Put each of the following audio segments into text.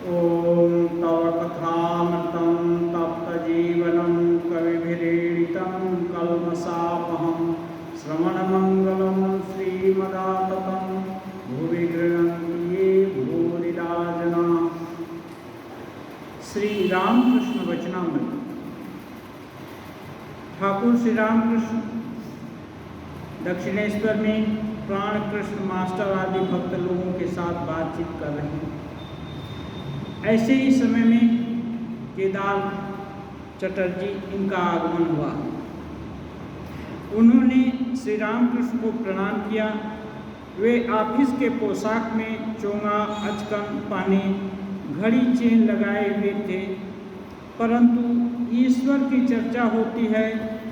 ॐ तव कथामृतं तप्तजीवनं कविभिरीडितं कल्मषापहं श्रवणमङ्गलं श्रीमदाततं भुवि गृह्णन्ति ये भूरिदा जनाः। श्री रामकृष्ण वचनामृत। ठाकुर श्री रामकृष्ण दक्षिणेश्वर में प्राण कृष्ण मास्टर आदि भक्त लोगों के साथ बातचीत कर रहे हैं। ऐसे ही समय में केदार चटर्जी इनका आगमन हुआ। उन्होंने श्री रामकृष्ण को प्रणाम किया। वे ऑफिस के पोशाक में चोंगा अचकन पाने घड़ी चेन लगाए हुए थे, परंतु ईश्वर की चर्चा होती है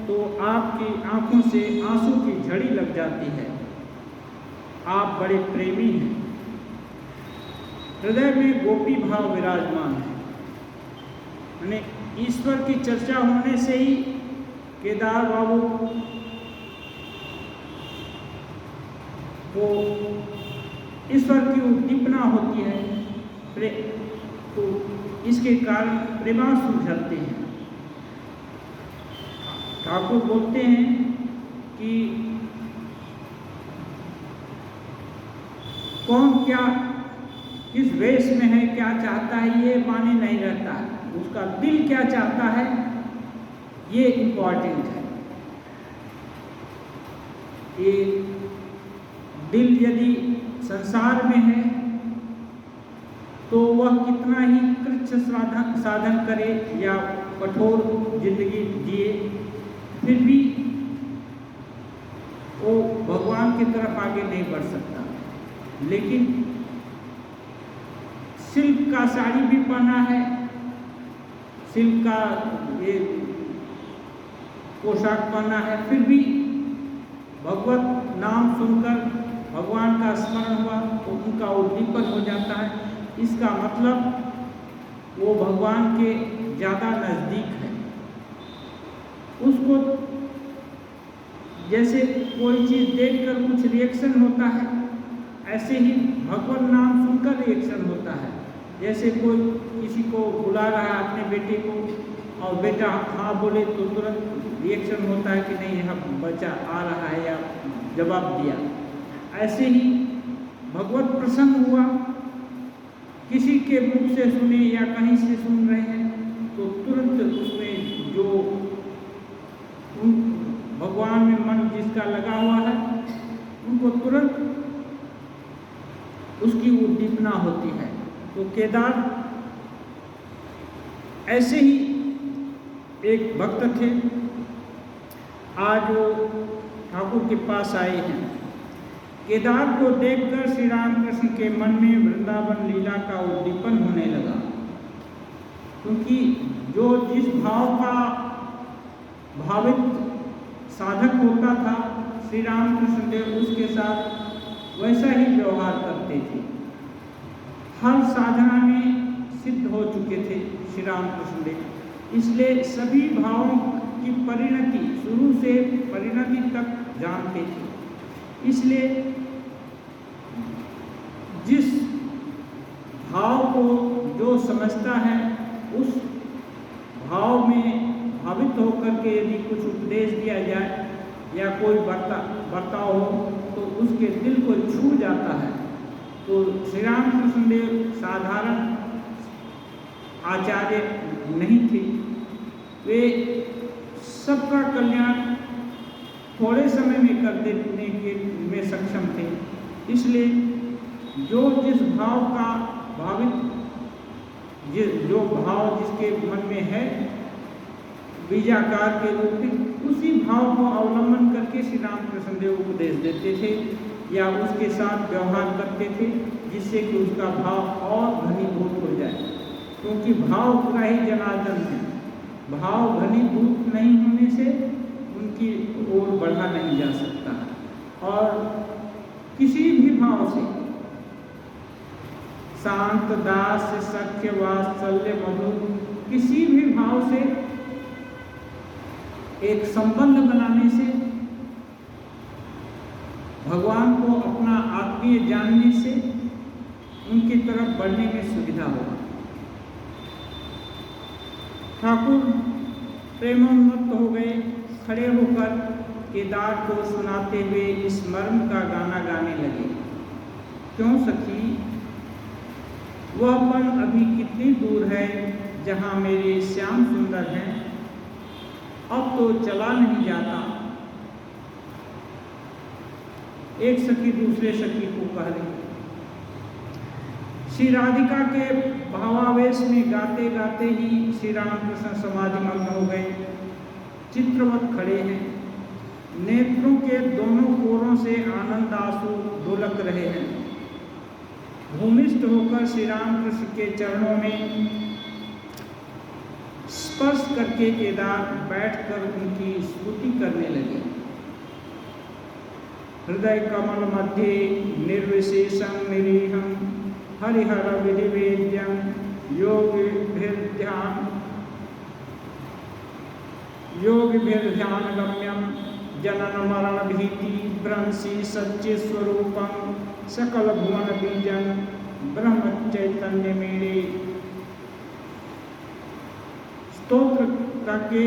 तो आपकी आंखों से आंसू की झड़ी लग जाती है। आप बड़े प्रेमी हैं, हृदय में गोपी भाव विराजमान है। यानी ईश्वर की चर्चा होने से ही केदार बाबू को ईश्वर की उद्दीपना होती है, तो इसके कारण प्रेमाश्रु झरते हैं। ठाकुर बोलते हैं कि कौन क्या किस वेश में है, क्या चाहता है, ये माने नहीं रहता है। उसका दिल क्या चाहता है ये इम्पोर्टेंट है। ये दिल यदि संसार में है तो वह कितना ही कृच्छ साधन करे या कठोर जिंदगी जिए, फिर भी वो भगवान की तरफ आगे नहीं बढ़ सकता। लेकिन सिल्क का साड़ी भी पहना है, सिल्क का ये पोशाक पहना है, फिर भी भगवत नाम सुनकर भगवान का स्मरण हुआ तो उनका उद्दीपन हो जाता है। इसका मतलब वो भगवान के ज़्यादा नज़दीक है। उसको जैसे कोई चीज़ देखकर कुछ रिएक्शन होता है, ऐसे ही भगवत नाम सुनकर रिएक्शन होता है। जैसे कोई किसी को बुला रहा है अपने बेटे को और बेटा हाँ बोले तो तुरंत रिएक्शन होता है कि नहीं यहाँ बच्चा आ रहा है या जवाब दिया। ऐसे ही भगवत प्रसन्न हुआ, किसी के मुख से सुने या कहीं से सुन रहे हैं तो तुरंत उसमें जो भगवान में मन जिसका लगा हुआ है उनको तुरंत उसकी उद्दीपना होती है। तो केदार ऐसे ही एक भक्त थे। आज वो ठाकुर के पास आए हैं। केदार को देखकर श्री रामकृष्ण के मन में वृंदावन लीला का उद्दीपन होने लगा, क्योंकि जो जिस भाव का भावित साधक होता था श्री रामकृष्ण देव उसके साथ वैसा ही व्यवहार करते थे। हर साधना में सिद्ध हो चुके थे श्री रामकृष्ण देव, इसलिए सभी भावों की परिणति शुरू से परिणति तक जानते थे। इसलिए जिस भाव को जो समझता है उस भाव में भावित होकर के यदि कुछ उपदेश दिया जाए या कोई बर्ताव हो तो उसके दिल को छू जाता है। तो श्री रामकृष्ण देव साधारण आचार्य नहीं थे, वे सबका कल्याण थोड़े समय में कर देने के में सक्षम थे। इसलिए जो जिस भाव का भावित जो भाव जिसके मन में है बीजाकार के रूप में उसी भाव को अवलंबन करके श्री रामकृष्ण देव उपदेश देते थे या उसके साथ व्यवहार करते थे, जिससे कि उसका भाव और घनीभूत हो जाए। क्योंकि भाव पूरा ही जनार्दन है, भाव घनीभूत नहीं होने से उनकी ओर बढ़ा नहीं जा सकता। और किसी भी भाव से शांत दास सख्य वात्सल्य मधुर किसी भी भाव से एक संबंध बनाने से भगवान को अपना आत्मीय जानने से उनकी तरफ बढ़ने में सुविधा होगा। ठाकुर प्रेमोन्मत्त हो गए। खड़े होकर केदार को सुनाते हुए इस मर्म का गाना गाने लगे। क्यों सखी, वह पल अभी कितनी दूर है जहाँ मेरे श्याम सुंदर हैं, अब तो चला नहीं जाता। एक सखी दूसरे सखी को कह रही। श्री राधिका के भावावेश में गाते गाते ही श्री रामकृष्ण समाधिमग्न हो गए। चित्रवत खड़े हैं, नेत्रों के दोनों कोरों से आनंद आंसू ढुलक रहे हैं। भूमिष्ठ होकर श्री रामकृष्ण के चरणों में स्पर्श करके केदार बैठकर उनकी स्तुति करने लगे। हृदय कमल मध्य निर्विशेषं निरीहं हरिहर विधिवेद्यं योगिभिर्ध्यान गम्यं जनन मरण भीति भ्रंशी सच्चे स्वरूपं सकल भुवन बीजं ब्रह्म चैतन्य मेरे। स्तोत्र करके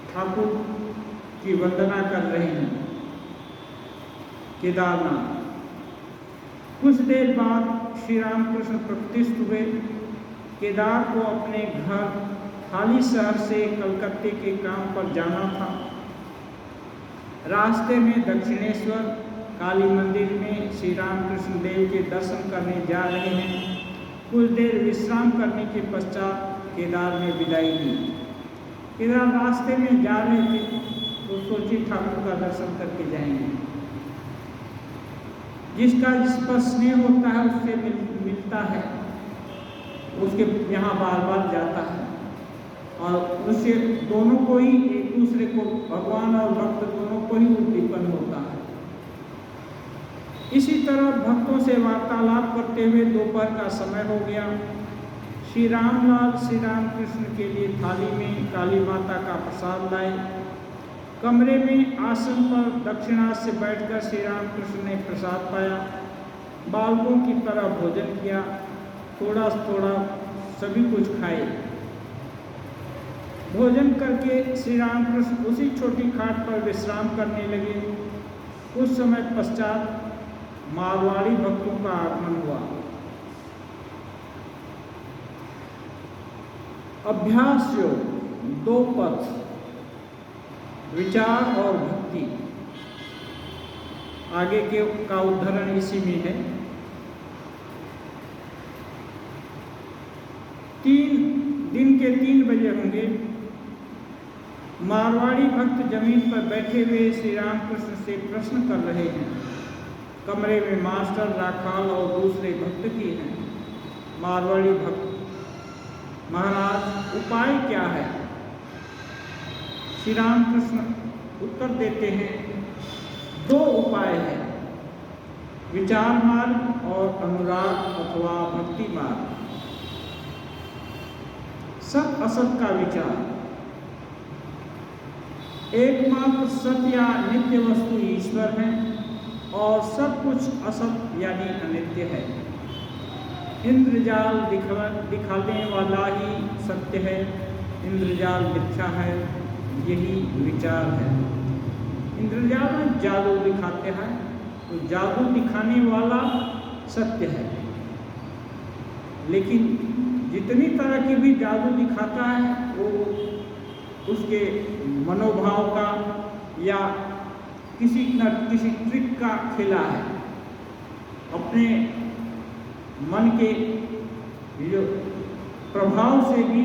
ठाकुर की वंदना कर रहे हैं केदारनाथ। कुछ देर बाद श्री रामकृष्ण प्रतिष्ठित हुए। केदार को अपने घर खाली शहर से कलकत्ते के काम पर जाना था। रास्ते में दक्षिणेश्वर काली मंदिर में श्री रामकृष्ण देव के दर्शन करने जा रहे हैं। कुछ देर विश्राम करने के पश्चात केदार ने विदाई दी। केदार रास्ते में जा रहे थे तो सोचे ठाकुर का दर्शन करके जाएंगे। जिसका जिस पर स्नेह होता है उससे मिलता है, उसके यहाँ बार बार जाता है और उससे दोनों को ही, एक दूसरे को, भगवान और भक्त दोनों को ही उद्दीपन होता है। इसी तरह भक्तों से वार्तालाप करते हुए दोपहर का समय हो गया। श्री रामलाल श्री रामकृष्ण के लिए थाली में काली माता का प्रसाद लाए। कमरे में आसन पर दक्षिणार्थ से बैठकर श्री रामकृष्ण ने प्रसाद पाया। बालकों की तरह भोजन किया, थोड़ा थोड़ा सभी कुछ खाए। भोजन करके श्री रामकृष्ण उसी छोटी खाट पर विश्राम करने लगे। कुछ समय पश्चात मारवाड़ी भक्तों का आगमन हुआ। अभ्यास योग, दो पथ, विचार और भक्ति, आगे के का उदाहरण इसी में है। 3 बजे होंगे। मारवाड़ी भक्त जमीन पर बैठे हुए श्री रामकृष्ण से प्रश्न कर रहे हैं। कमरे में मास्टर, राखाल और दूसरे भक्त भी हैं। मारवाड़ी भक्त, महाराज उपाय क्या है? श्री रामकृष्ण उत्तर देते हैं, 2 उपाय है, विचार मार्ग और अनुराग अथवा भक्ति मार्ग। सत असत का विचार, एकमात्र सत्य या नित्य वस्तु ईश्वर है और सब कुछ असत यानी अनित्य है। इंद्रजाल दिखाने वाला ही सत्य है, इंद्रजाल मिथ्या है, यही विचार है। इंद्रजाल में जादू दिखाते हैं तो जादू दिखाने वाला सत्य है, लेकिन जितनी तरह की भी जादू दिखाता है वो उसके मनोभाव का या किसी न किसी ट्रिक का खेला है। अपने मन के जो प्रभाव से भी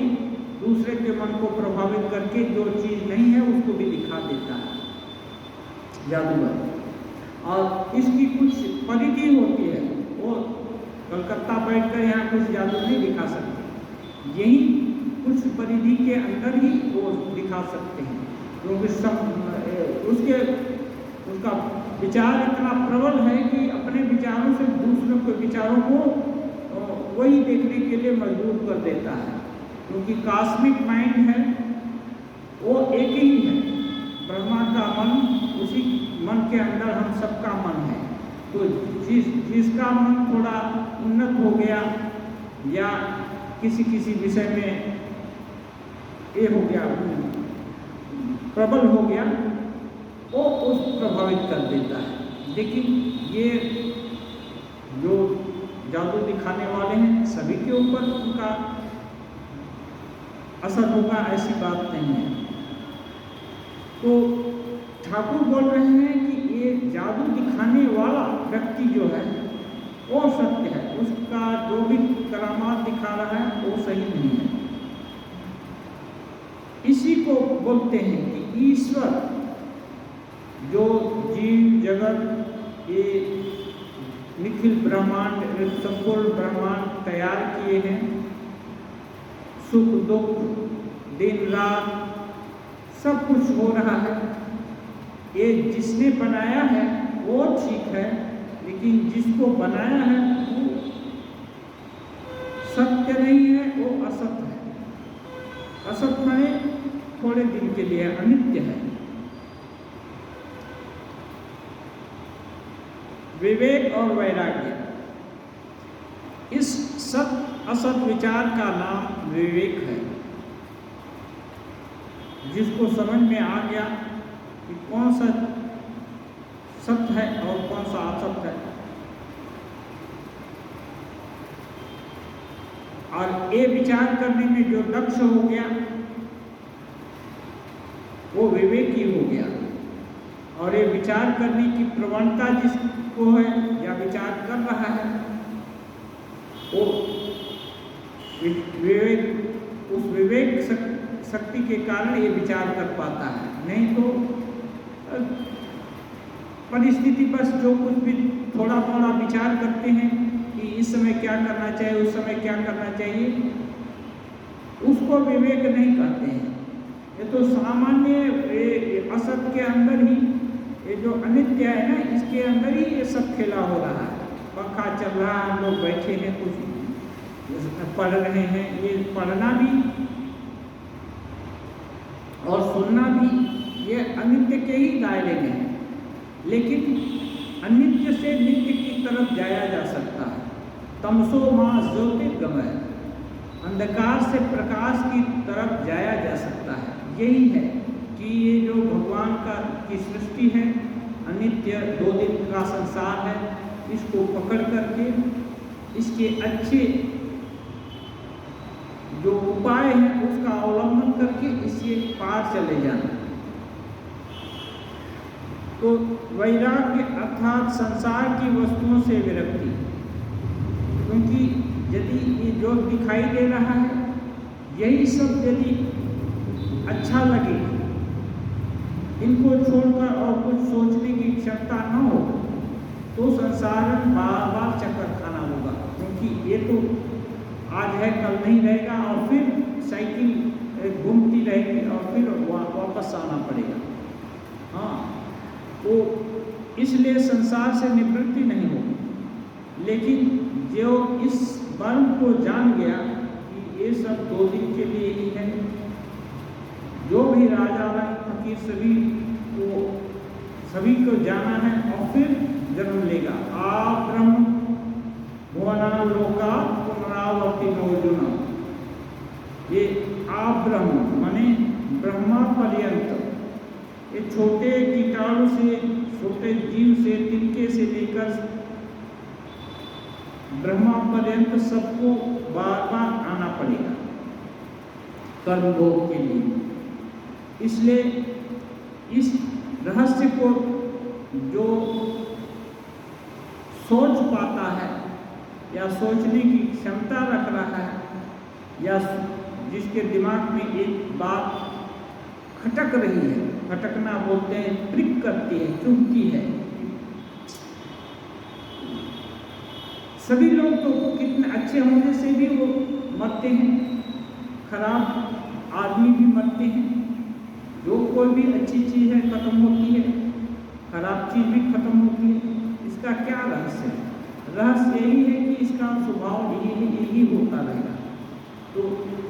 दूसरे के मन को प्रभावित करके जो चीज़ नहीं है उसको भी दिखा देता है जादूगर। और इसकी कुछ परिधि होती है, वो कलकत्ता बैठकर यहाँ कुछ जादू नहीं दिखा सकते, यही कुछ परिधि के अंदर ही वो दिखा सकते हैं, क्योंकि उसका विचार इतना प्रबल है कि अपने विचारों से दूसरों के विचारों को वही देखने के लिए मजबूर कर देता है। क्योंकि कॉस्मिक माइंड है वो एक ही है, ब्रह्मा का मन, उसी मन के अंदर हम सबका मन है। तो जिसका मन थोड़ा उन्नत हो गया या किसी विषय में ये हो गया, प्रबल हो गया, वो उस प्रभावित कर देता है। लेकिन ये जो जादू दिखाने वाले हैं सभी के ऊपर उनका असर होगा, ऐसी बात नहीं है। तो ठाकुर बोल रहे हैं कि ये जादू दिखाने वाला व्यक्ति जो है वो सत्य है, उसका जो भी करामात दिखा रहा है वो सही नहीं है। इसी को बोलते हैं कि ईश्वर जो जीव जगत ये निखिल ब्रह्मांड, संपूर्ण ब्रह्मांड तैयार किए हैं, सुख दुख दिन रात सब कुछ हो रहा है, ये जिसने बनाया है वो ठीक है, लेकिन जिसको बनाया है वो सत्य नहीं है, वो असत है। असत माने थोड़े दिन के लिए अनित्य है। विवेक और वैराग्य, इस सत असत विचार का नाम विवेक है। जिसको समझ में आ गया कि कौन सा सत्य है और कौन सा असत है, और ये विचार करने में जो दक्ष हो गया वो विवेकी हो गया, और ये विचार करने की प्रवणता जिसको है या विचार कर रहा है वो विवेक, उस विवेक शक्ति के कारण ये विचार कर पाता है। नहीं तो परिस्थिति बस जो कुछ भी थोड़ा थोड़ा विचार करते हैं कि इस समय क्या करना चाहिए, उस समय क्या करना चाहिए, उसको विवेक नहीं कहते हैं। ये तो सामान्य असत के अंदर ही, ये जो अनित्य है ना, इसके अंदर ही ये सब खेला हो रहा है। पंखा चल रहा है, हम लोग बैठे हैं, कुछ पढ़ रहे हैं, ये पढ़ना भी और सुनना भी ये अनित्य के ही दायरे में है। लेकिन अनित्य से नित्य की तरफ जाया जा सकता है। तमसो मां ज्योतिर्गमय, अंधकार से प्रकाश की तरफ जाया जा सकता है। यही है कि ये जो भगवान की सृष्टि है, अनित्य दो दिन का संसार है, इसको पकड़ करके इसके अच्छे जो उपाय है उसका अवलंबन करके इससे पार चले जाना। तो वैराग्य अर्थात संसार की वस्तुओं से विरक्ति, क्योंकि यदि ये जो दिखाई दे रहा है यही सब यदि अच्छा लगे, इनको छोड़कर और कुछ सोचने की क्षमता न हो तो संसार में बार बार चक्कर खाना होगा, क्योंकि ये तो आज है कल नहीं रहेगा, और फिर साइकिल घूमती रहेगी और फिर वापस आना पड़ेगा। हाँ, तो इसलिए संसार से निवृत्ति नहीं होगी। लेकिन जो इस वर्म को जान गया कि ये सब 2 दिन के लिए ही है, जो भी राजा है फकीर सभी को जाना है और फिर जन्म लेगा। आप ब्रह्म भुवना लोका पुनरावर्ती नोजुना, ये आप ब्रह्म माने ब्रह्मा पर्यंत, ये छोटे कीटाणु से, छोटे जीव से, तिनके से लेकर ब्रह्मा पर्यंत सबको बार बार आना पड़ेगा कर्म भोग के लिए। इसलिए इस रहस्य को जो सोच पाता है या सोचने की क्षमता रख रहा है, या जिसके दिमाग में एक बात खटक रही है, खटकना बोलते हैं, प्रिक करती है, चुभती है। सभी लोग तो कितने अच्छे होने से भी वो मरते हैं, खराब आदमी भी मरते हैं। जो कोई भी अच्छी चीज़ है खत्म होती है, खराब चीज़ भी खत्म होती है। इसका क्या रहस्य है? रहस्य यही है कि इसका स्वभाव यही होता रहेगा। तो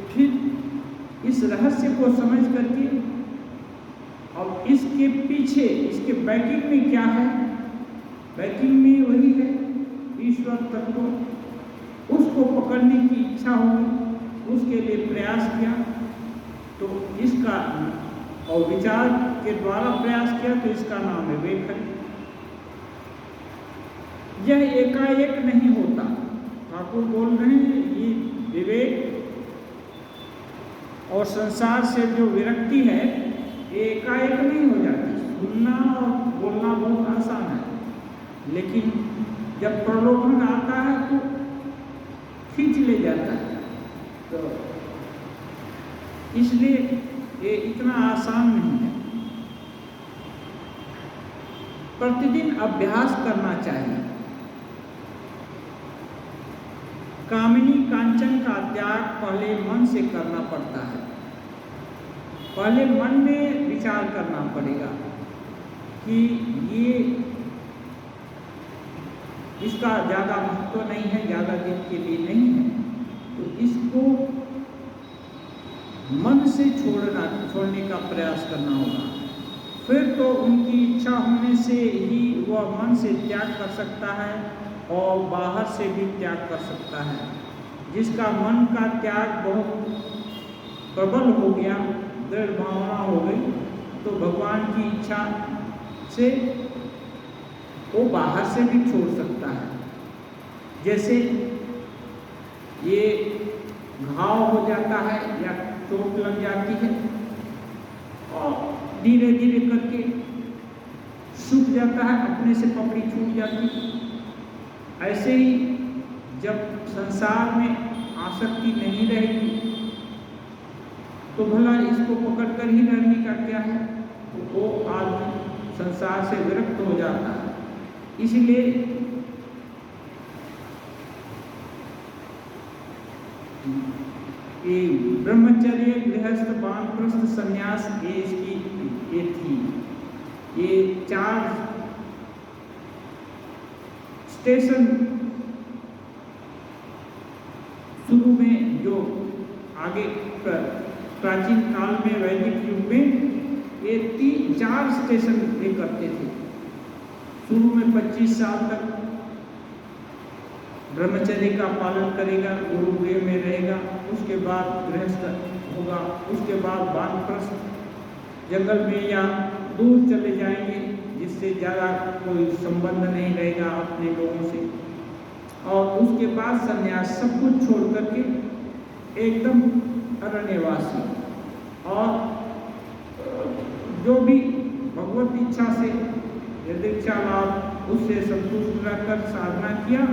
फिर इस रहस्य को समझ करके और इसके पीछे, इसके बैकिंग में क्या है, बैकिंग में वही है ईश्वर तत्व, उसको पकड़ने की इच्छा होगी, उसके लिए प्रयास किया तो इसका और विचार के द्वारा प्रयास किया तो इसका नाम है विवेक है। यह एकाएक नहीं होता। ठाकुर बोल रहे हैं ये विवेक और संसार से जो विरक्ति है ये एकाएक नहीं हो जाती। सुनना और बोलना बहुत आसान है, लेकिन जब प्रलोभन आता है तो खींच ले जाता है। तो इसलिए ये इतना आसान नहीं है। प्रतिदिन अभ्यास करना चाहिए। कामिनी कांचन का त्याग पहले मन से करना पड़ता है। पहले मन में विचार करना पड़ेगा कि ये इसका ज़्यादा महत्व नहीं है, ज़्यादा दिन के लिए नहीं है, तो इसको मन से छोड़ने का प्रयास करना होगा। फिर तो उनकी इच्छा होने से ही वह मन से त्याग कर सकता है और बाहर से भी त्याग कर सकता है। जिसका मन का त्याग बहुत प्रबल हो गया, दृढ़ भावना हो गई, तो भगवान की इच्छा से वो बाहर से भी छोड़ सकता है। जैसे ये घाव हो जाता है या चोट लग जाती है और धीरे धीरे करके सूख जाता है, अपने से पकड़ी छूट जाती है। ऐसे ही जब संसार में आसक्ति नहीं रहेगी तो भला इसको पकड़कर ही रहने का क्या है, तो वो आदमी संसार से विरक्त हो जाता है। इसलिए ये ब्रह्मचर्य, गृहस्थ, वानप्रस्थ, संन्यास ये थी। ये 4 स्टेशन शुरू में जो आगे प्राचीन काल में वैदिक युग में ये 4 स्टेशन ये करते थे। शुरू में 25 साल तक ब्रह्मचर्य का पालन करेगा, गुरुगृह में रहेगा, उसके बाद गृहस्थ होगा, उसके बाद वानप्रस्थ जंगल में या दूर चले जाएंगे जिससे ज़्यादा कोई संबंध नहीं रहेगा अपने लोगों से, और उसके बाद संन्यास, सब कुछ छोड़ करके एकदम अरण्यवासी, और जो भी भगवत इच्छा से यदृच्छा लाभ उससे संतुष्ट रहकर साधना किया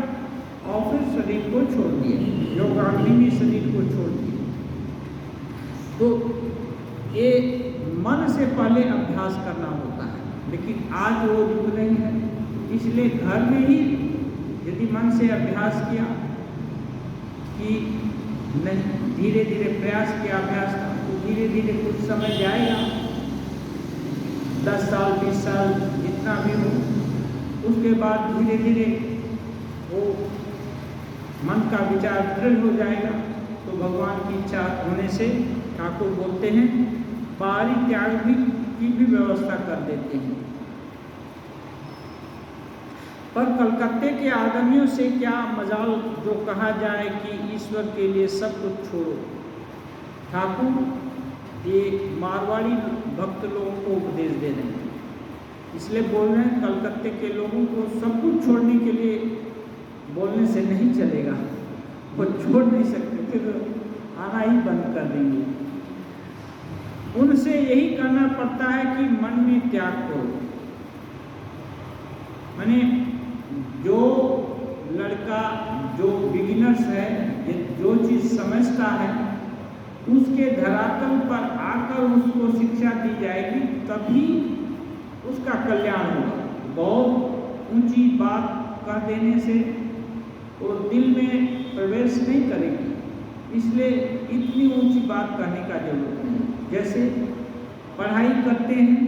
और फिर शरीर को छोड़ दिए, योगाग्नि शरीर को छोड़ दिए। तो ये मन से पहले अभ्यास करना होता है, लेकिन आज वो युग नहीं है। इसलिए घर में ही यदि मन से अभ्यास किया कि नहीं, धीरे धीरे प्रयास किया, अभ्यास का, तो धीरे धीरे कुछ समय जाएगा, 10 साल 20 साल जितना भी हो, उसके बाद धीरे धीरे वो मन का विचार दृढ़ हो जाएगा। तो भगवान की इच्छा होने से ठाकुर बोलते हैं बाहरी त्याग की भी व्यवस्था कर देते हैं। पर कलकत्ते के आदमियों से क्या मजाल जो कहा जाए कि ईश्वर के लिए सब कुछ छोड़ो। ठाकुर ये मारवाड़ी भक्त लोगों को उपदेश दे रहे हैं, इसलिए बोल रहे हैं कलकत्ते के लोगों को सब कुछ छोड़ने के लिए बोलने से नहीं चलेगा, वो छोड़ नहीं सकते, फिर आना ही बंद कर देंगे। उनसे यही कहना पड़ता है कि मन में त्याग करो। माने जो लड़का जो बिगिनर्स है, जो चीज़ समझता है, उसके धरातल पर आकर उसको शिक्षा दी जाएगी, तभी उसका कल्याण होगा। बहुत ऊंची बात कह देने से वो दिल में प्रवेश नहीं करेगी, इसलिए इतनी ऊंची बात कहने का जरूरत नहीं। जैसे पढ़ाई करते हैं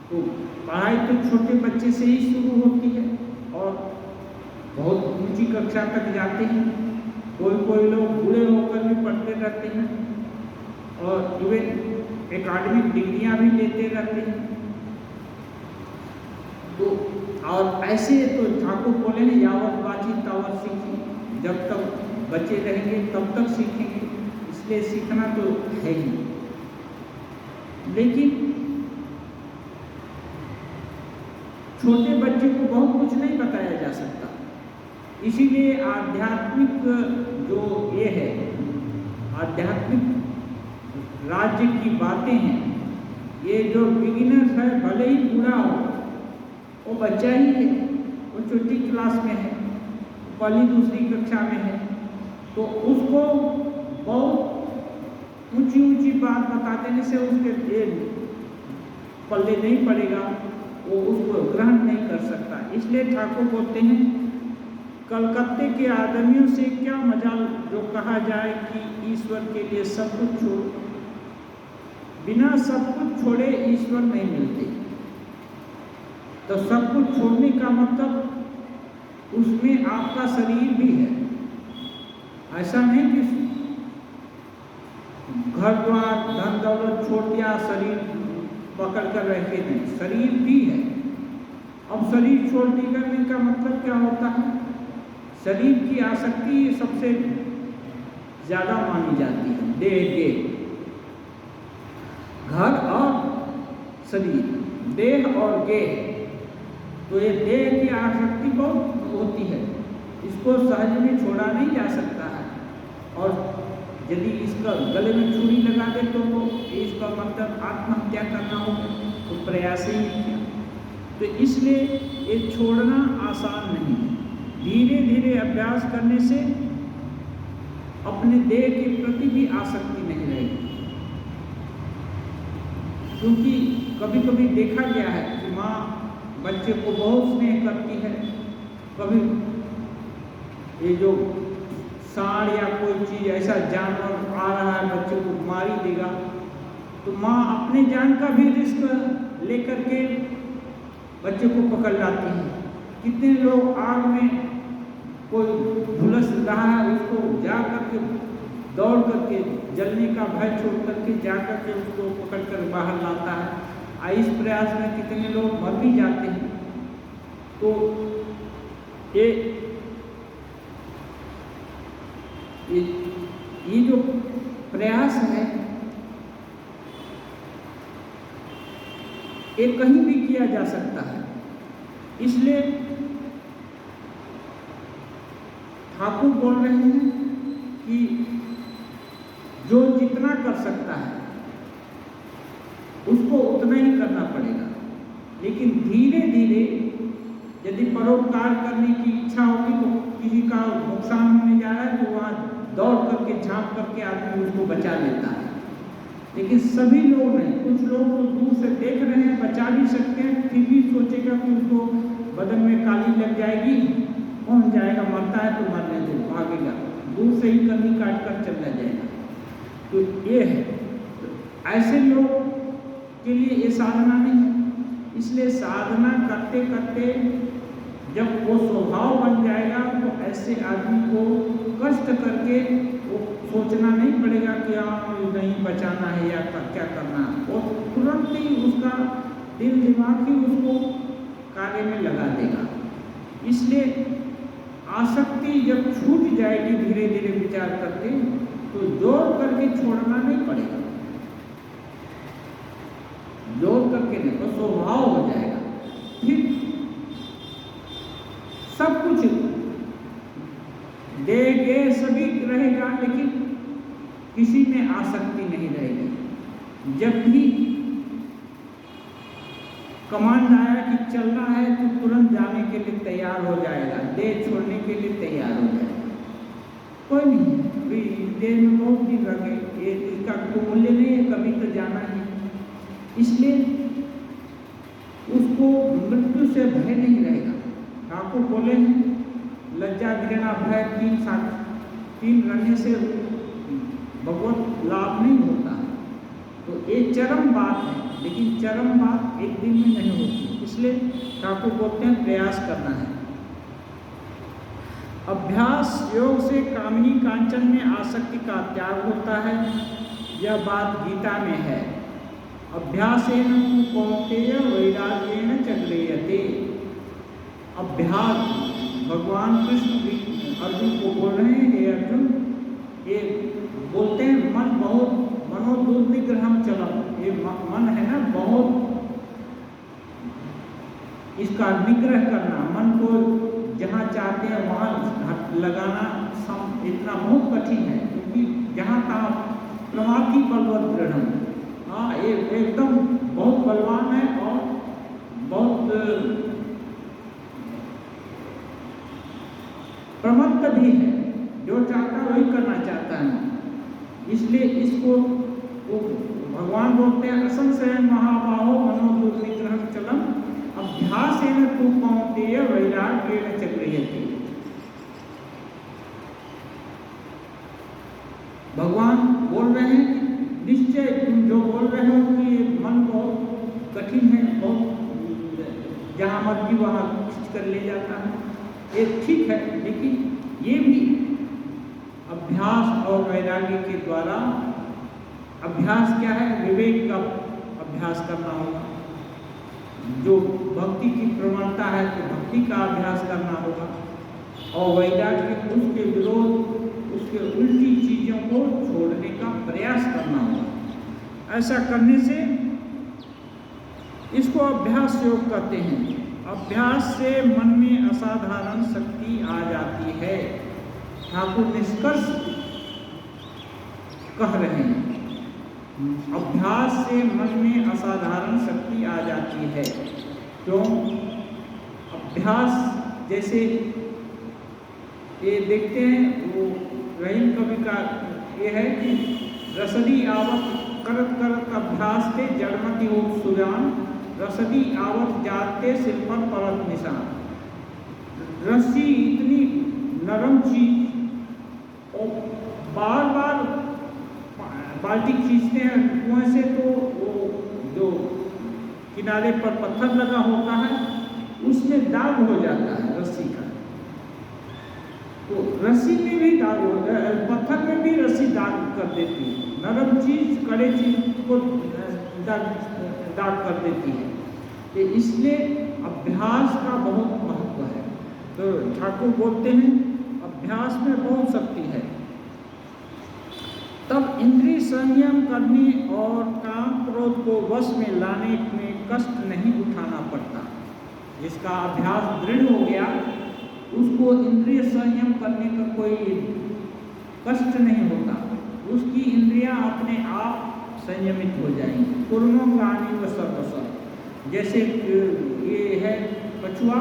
तो पढ़ाई तो छोटे बच्चे से ही शुरू होती है और बहुत ऊंची कक्षा तक जाते हैं। कोई लोग बूढ़े होकर भी पढ़ते रहते हैं और इवन एकेडमिक डिग्रियां भी लेते रहते हैं। तो और ऐसे तो ठाकुर बोले ना, यावत बाची तावत सीखी, जब तक बचे रहेंगे तब तक सीखेंगे। इसलिए सीखना तो है ही, लेकिन छोटे बच्चे को बहुत कुछ नहीं बताया जा सकता। इसीलिए आध्यात्मिक जो ये है, आध्यात्मिक राज्य की बातें हैं, ये जो बिगिनर्स है, भले ही बूढ़ा हो, वो बच्चा ही है, वो छोटी क्लास में है, पहली दूसरी कक्षा में है, तो उसको बहुत ऊंची ऊंची बात बता देने से उसके पल्ले नहीं पड़ेगा, वो उसको ग्रहण नहीं कर सकता। इसलिए ठाकुर बोलते हैं, कलकत्ते के आदमियों से क्या मजाल जो कहा जाए कि ईश्वर के लिए सब कुछ छोड़, बिना सब कुछ छोड़े ईश्वर नहीं मिलते। तो सब कुछ छोड़ने का मतलब उसमें आपका शरीर भी है। ऐसा नहीं कि घर द्वार धन दौलत छोड़ दिया, शरीर पकड़ कर रखे नहीं, शरीर भी है। अब शरीर छोड़ करने का मतलब क्या होता है? शरीर की आसक्ति सबसे ज्यादा मानी जाती है। देह के घर और शरीर, देह और गेह, तो ये देह की आसक्ति बहुत होती है, इसको सहज में छोड़ा नहीं जा सकता है। और यदि इसका गले में छुरी लगा दे तो इसका मतलब आत्महत्या करना हो, तो प्रयास ही नहीं किया। तो इसलिए ये छोड़ना आसान नहीं है। धीरे धीरे अभ्यास करने से अपने देह के प्रति भी आसक्ति नहीं रहेगी। क्योंकि कभी कभी देखा गया है कि माँ बच्चे को बहुत स्नेह करती है, कभी ये जो सांड या कोई चीज ऐसा जानवर आ रहा है बच्चे को मार ही देगा, तो माँ अपने जान का भी रिस्क लेकर के बच्चे को पकड़ लाती है। कितने लोग आग में कोई झुलस रहा है, उसको जा करके दौड़ करके जलने का भय छोड़ करके जा करके उसको पकड़ कर बाहर लाता है। इस प्रयास में कितने लोग मर भी जाते हैं। तो ये जो प्रयास है, ये कहीं भी किया जा सकता है। इसलिए ठाकुर बोल रहे हैं कि जो जितना कर सकता है उसको उतना ही करना पड़ेगा, लेकिन धीरे धीरे यदि परोपकार करने की इच्छा होगी तो किसी का नुकसान होने जा रहा है तो वहाँ दौड़ करके झांक करके आदमी उसको बचा लेता है। लेकिन सभी लोग नहीं, कुछ लोग तो दूर से देख रहे हैं, बचा भी सकते हैं, फिर भी सोचेगा कि उसको बदन में काली लग जाएगी, कौन जाएगा, मरता है तो मरने दो, भागेगा, दूर से ही कमी काट कर चला जाएगा। तो ये है, तो ऐसे लोग के लिए ये साधना नहीं है। इसलिए साधना करते करते जब वो स्वभाव बन जाएगा तो ऐसे आदमी को कष्ट करके वो सोचना नहीं पड़ेगा कि नहीं बचाना है या क्या करना है, वो तुरंत ही उसका दिल दिमाग ही उसको कार्य में लगा देगा। इसलिए आसक्ति जब छूट जाएगी धीरे धीरे विचार करके, तो जोर करके छोड़ना नहीं पड़ेगा, जोर करके नहीं, तो स्वभाव हो जाएगा। फिर सब कुछ देगे सभी रहेगा, लेकिन किसी में आसक्ति नहीं रहेगी। जब भी कमांड आया कि चलना है तो तुरंत जाने के लिए तैयार हो जाएगा, देह छोड़ने के लिए तैयार हो जाएगा। कोई नहीं, देह में बहुत दिन लगे, ये इसका कोई मूल्य नहीं है, कभी तो जाना ही। इसलिए उसको मृत्यु से भय नहीं रहेगा। ठाकुर बोले हैं लज्जा घृणा भय तीन रहने से भगवत लाभ नहीं होता है। तो ये चरम बात है, लेकिन चरम बात एक दिन में नहीं होती। इसलिए ठाकुर बोलते हैं प्रयास करना है। अभ्यास योग से कामनी कांचन में आसक्ति का त्याग होता है, यह बात गीता में है। अभ्यासेन कौन्तेय वैराग्येन च गृह्यते। अभ्यास, भगवान कृष्ण अर्जुन को बोल रहे हैं, हे अर्जुन, ये बोलते हैं मन इसका निग्रह करना, मन को जहाँ चाहते हैं वहाँ लगाना इतना बहुत कठिन है, क्योंकि जहाँ तहाँ प्रमाथि बलवत दृढ़, हाँ ये एकदम बहुत बलवान है और बहुत प्रमत्त भी है, जो चाहता है वही करना चाहता है। इसलिए इसको भगवान बोलते हैं असंशय महाबाहो मनोदुर्निग्रह चलम अभ्यासेन तु कौन्तेय वैराग्येन च गृह्यते। भगवान बोल रहे हैं कि निश्चय तुम जो बोल रहे हो कि मन बहुत कठिन है, बहुत जहाँ मर्जी वहाँ खींच कर ले जाता है, ये ठीक है, लेकिन ये भी अभ्यास और वैराग्य के द्वारा, अभ्यास क्या है, विवेक का अभ्यास करना होगा। जो भक्ति की प्रवणता है तो भक्ति का अभ्यास करना होगा, और वैराग्य उसके विरोध, उसके उल्टी चीज़ों को छोड़ने का प्रयास करना होगा। ऐसा करने से इसको अभ्यास योग कहते हैं। अभ्यास से मन में असाधारण शक्ति आ जाती है। ठाकुर निष्कर्ष कह रहे हैं, अभ्यास से मन में असाधारण शक्ति आ जाती है। क्यों? अभ्यास जैसे ये देखते हैं, वो रहीम कवि का ये है कि रसदी आवत करत करत अभ्यास के जड़मति हो सुजान, रसदी आवत जाते सिर पर परत निशान। रस्सी इतनी नरम चीज और बार बार बाल्टी खींचते हैं कुएं से, तो वो जो किनारे पर पत्थर लगा होता है उसमें दाग हो जाता है रस्सी का। तो रस्सी में भी दाग हो, पत्थर में भी रस्सी दाग कर देती है, नरम चीज कड़े चीज को दाग कर देती है। तो इसलिए अभ्यास का बहुत महत्व है। तो ठाकुर बोलते हैं अभ्यास में बहुत शक्ति है। तब इंद्रिय संयम करने और काम क्रोध को वश में लाने में कष्ट नहीं उठाना पड़ता। जिसका अभ्यास दृढ़ हो गया उसको इंद्रिय संयम करने का कोई कष्ट नहीं होता, उसकी इंद्रियां अपने आप संयमित हो जाएंगी। पूर्णोगानी व सर्वस्व, जैसे ये है कछुआ,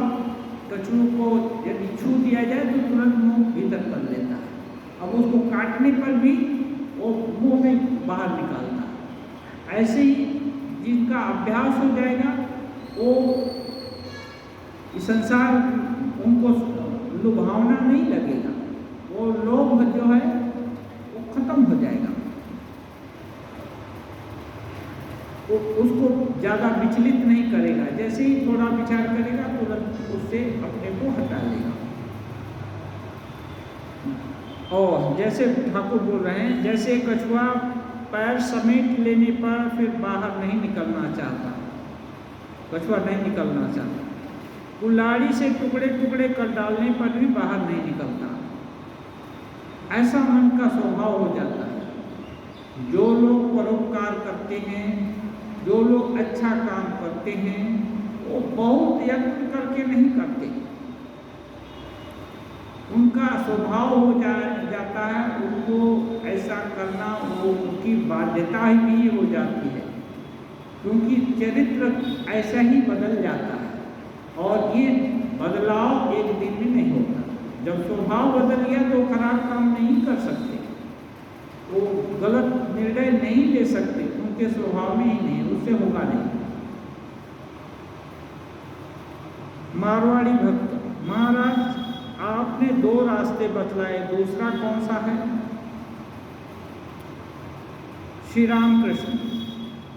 कछुओं को यदि छू दिया जाए तो तुरंत मुंह भीतर कर लेता है, अब उसको काटने पर भी वो मुंह में बाहर निकालता है। ऐसे ही जिनका अभ्यास हो जाएगा वो संसार उनको लुभावना नहीं लगेगा, वो लोभ जो है वो खत्म हो जाएगा, वो उसको ज़्यादा विचलित नहीं करेगा। जैसे ही थोड़ा विचार करेगा तुरंत उससे अपने को हटा लेगा। और जैसे ठाकुर बोल रहे हैं, जैसे कछुआ पैर समेट लेने पर फिर बाहर नहीं निकलना चाहता, कछुआ नहीं निकलना चाहता, कुल्हाड़ी से टुकड़े टुकड़े कर डालने पर भी बाहर नहीं निकलता, ऐसा मन का स्वभाव हो जाता है। जो लोग परोपकार करते हैं, जो लोग अच्छा काम करते हैं, वो बहुत यत्न करके नहीं करते, उनका स्वभाव हो जाता है, उनको ऐसा करना वो उनकी बाध्यता ही हो जाती है, क्योंकि चरित्र ऐसा ही बदल जाता है। और ये बदलाव एक दिन में नहीं होता। जब स्वभाव बदल गया तो खराब काम नहीं कर सकते, वो गलत निर्णय नहीं ले सकते, उनके स्वभाव में ही नहीं, उससे होगा नहीं। मारवाड़ी भक्त, महाराज आपने दो रास्ते बतलाए, दूसरा कौन सा है? श्री राम कृष्ण,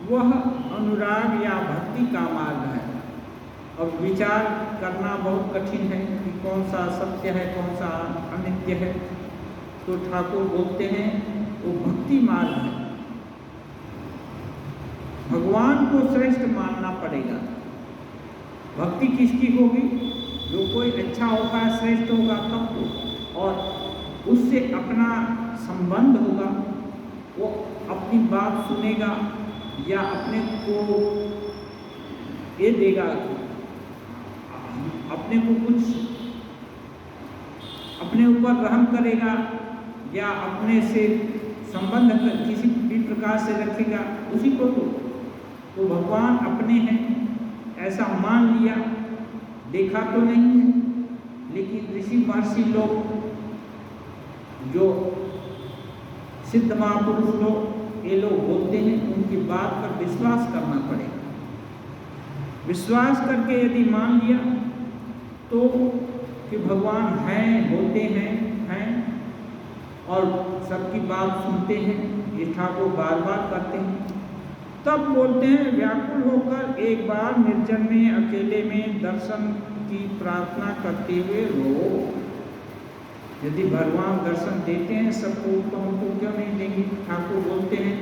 वह अनुराग या भक्ति का मार्ग है। अब विचार करना बहुत कठिन है कि कौन सा सत्य है, कौन सा अनित्य है। तो ठाकुर बोलते हैं वो भक्ति मार्ग है। भगवान को श्रेष्ठ मानना पड़ेगा। भक्ति किसकी होगी? जो कोई अच्छा होगा, श्रेष्ठ होगा तब तो, और उससे अपना संबंध होगा, वो अपनी बात सुनेगा या अपने को ये देगा, अपने को कुछ अपने ऊपर रहम करेगा या अपने से संबंध किसी भी प्रकार से रखेगा, उसी को तो भगवान अपने हैं ऐसा मान लिया, देखा तो नहीं है, लेकिन ऋषि महर्षि लोग, जो सिद्ध महापुरुष लोग, ये लोग बोलते हैं, उनकी बात पर विश्वास करना पड़ेगा। विश्वास करके यदि मान लिया तो कि भगवान हैं, होते हैं और सबकी बात सुनते हैं, इच्छा को बार बार करते हैं, तब बोलते हैं व्याकुल होकर एक बार निर्जन में अकेले में दर्शन की प्रार्थना करते हुए रो। यदि भगवान दर्शन देते हैं सबको तो हमको क्यों नहीं देंगे? ठाकुर बोलते हैं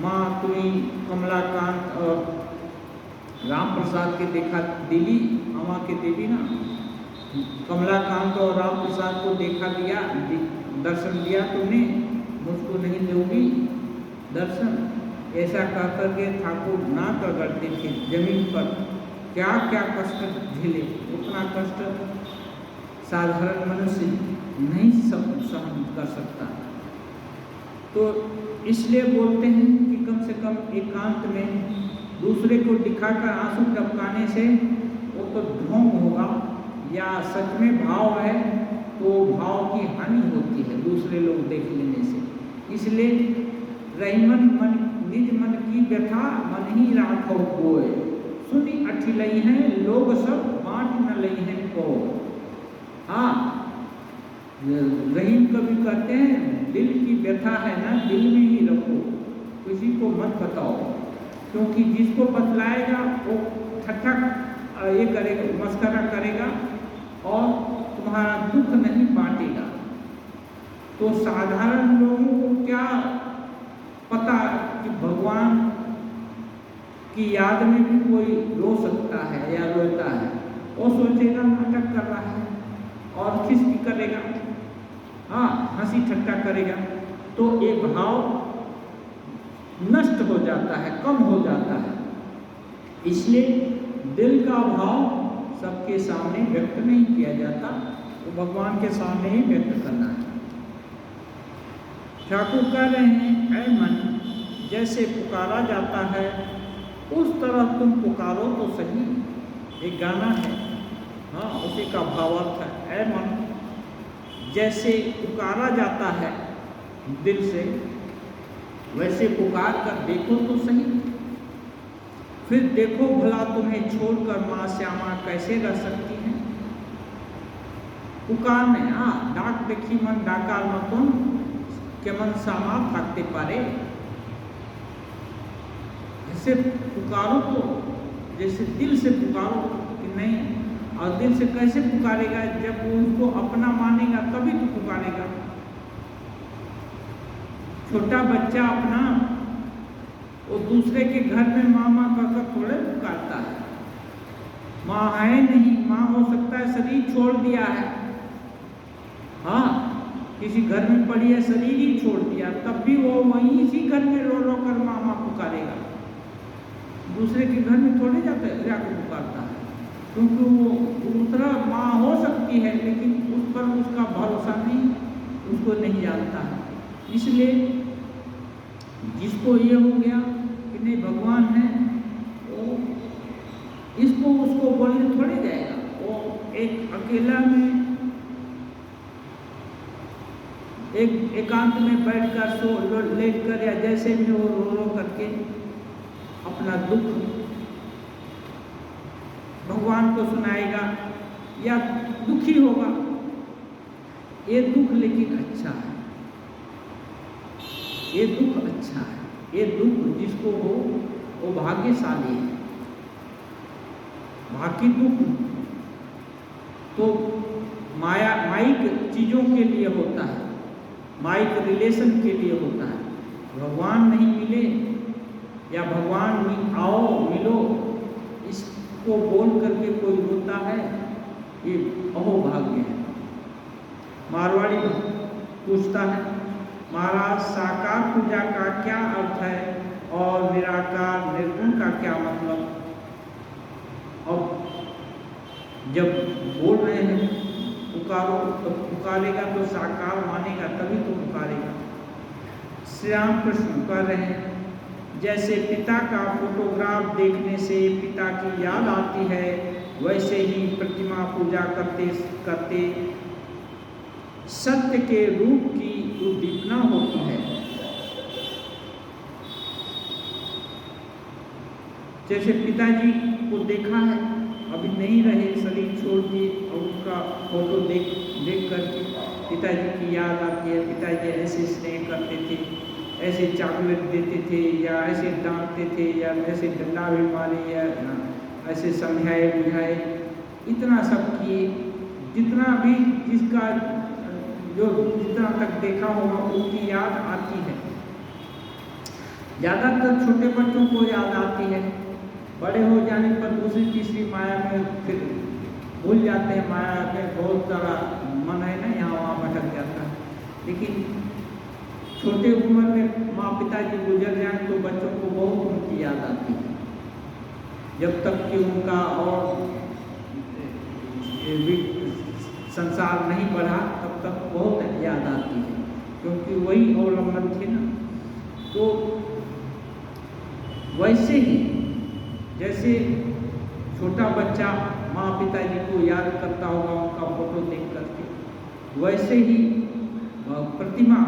माँ तुम्हें कमलाकांत और राम प्रसाद के देखा दिली, अमा के देवी ना, कमलाकांत और राम प्रसाद को देखा दिया, दर्शन दिया तुमने, मुझको नहीं दोगी दर्शन? ऐसा कह करके ठाकुर ना करते थे जमीन पर, क्या क्या कष्ट झेले, उतना कष्ट साधारण मनुष्य नहीं सहन कर सकता। तो इसलिए बोलते हैं कि कम से कम एकांत में दूसरे को दिखाकर आंसू टपकाने से वो तो ढोंग होगा, या सच में भाव है तो भाव की हानि होती है दूसरे लोग देख लेने से। इसलिए रहीमन मन निज मन की व्यथा मन ही राखो कोय, सुनी अठिलई हैं लोग सब बांट न लई हैं को। हाँ, रहीम कभी कहते हैं दिल की व्यथा है ना, दिल में ही रखो, किसी को मत बताओ, क्योंकि जिसको बतलाएगा वो ठट्ठा ये करेगा, मस्करा करेगा और तुम्हारा दुख नहीं बांटेगा। तो साधारण लोगों को क्या पता कि भगवान की याद में भी कोई रो सकता है या रोता है? वो सोचेगा नाटक कर रहा है और खिस्की करेगा, हाँ हंसी ठट्टा करेगा, तो ये भाव नष्ट हो जाता है, कम हो जाता है। इसलिए दिल का भाव सबके सामने व्यक्त नहीं किया जाता, तो भगवान के सामने ही व्यक्त करना है। ठाकुर कह रहे हैं ऐ मन, जैसे पुकारा जाता है उस तरह तुम पुकारो तो सही। एक गाना है, हाँ उसी का भावार्थ है। ऐ मन, जैसे पुकारा जाता है दिल से, वैसे पुकार कर देखो तो सही। फिर देखो भला तुम्हें छोड़कर माँ श्यामा कैसे रह सकती हैं। पुकारने डाक देखी मन डाकार मतन केमन श्यामा थाकते पारे। ऐसे पुकारो तो जैसे दिल से पुकारो कि नहीं, और दिल से कैसे पुकारेगा? जब वो उसको अपना मानेगा तभी तो पुकारेगा। छोटा बच्चा अपना वो दूसरे के घर में माँ माँ कहकर थोड़े पुकारता है। माँ है नहीं, माँ हो सकता है शरीर छोड़ दिया है, हाँ किसी घर में पड़ी है शरीर ही छोड़ दिया, तब भी वो वहीं इसी घर में रो रो कर माँ माँ पुकारेगा। दूसरे के घर में थोड़े जाकर पुकारता है, क्योंकि वो दूसरा माँ हो सकती है लेकिन उस पर उसका भरोसा नहीं, उसको नहीं जानता है। इसलिए जिसको ये हो गया कि नहीं भगवान है, वो इसको उसको बोलने थोड़े जाएगा। वो एक अकेला में एक एकांत में बैठकर सो लेट कर या जैसे भी वो रो रो करके अपना दुख भगवान को सुनाएगा या दुखी होगा। ये दुख लेकिन अच्छा है, ये दुख अच्छा है। ये दुख जिसको हो वो भाग्यशाली है। बाकी दुख तो माइक चीज़ों के लिए होता है, माइक रिलेशन के लिए होता है। भगवान नहीं मिले या भगवान आओ मिलो, इसको बोल करके कोई रोता है, ये अहोभाग्य है। मारवाड़ी पूछता है महाराज साकार पूजा का क्या अर्थ है और निराकार निर्गुण का क्या मतलब? और जब बोल रहे हैं पुकारो, तो पुकारेगा तो साकार मानेगा, तभी तो पुकारेगा। श्री राम कृष्ण पुकार रहे हैं, जैसे पिता का फोटोग्राफ देखने से पिता की याद आती है, वैसे ही प्रतिमा पूजा करते करते सत्य के रूप की उद्दीपना होती है। जैसे पिताजी को देखा है, अभी नहीं रहे, शरीर छोड़ दिए, और उनका फोटो देख करके पिताजी की याद आती है। पिताजी ऐसे स्नेह करते थे, ऐसे चॉकलेट देते थे, या ऐसे डांटते थे, या ऐसे डंडा भी मारे, या ऐसे समझाए बुझाए, इतना सब किए। जितना भी जिसका जो जितना तक देखा होगा उसकी याद आती है। ज़्यादातर छोटे बच्चों को याद आती है, बड़े हो जाने पर दूसरी तीसरी माया में फिर भूल जाते हैं। माया में बहुत सारा मन है ना, यहाँ वहाँ भटक जाता है। लेकिन छोटे उम्र में माँ पिताजी गुजर जाए तो बच्चों को बहुत उनकी याद आती है। जब तक कि उनका और संसार नहीं बढ़ा तब तक बहुत याद आती है, क्योंकि वही अवलंबन थे ना। तो वैसे ही जैसे छोटा बच्चा माँ पिताजी को याद करता होगा उनका फोटो देख करके, वैसे ही प्रतिमा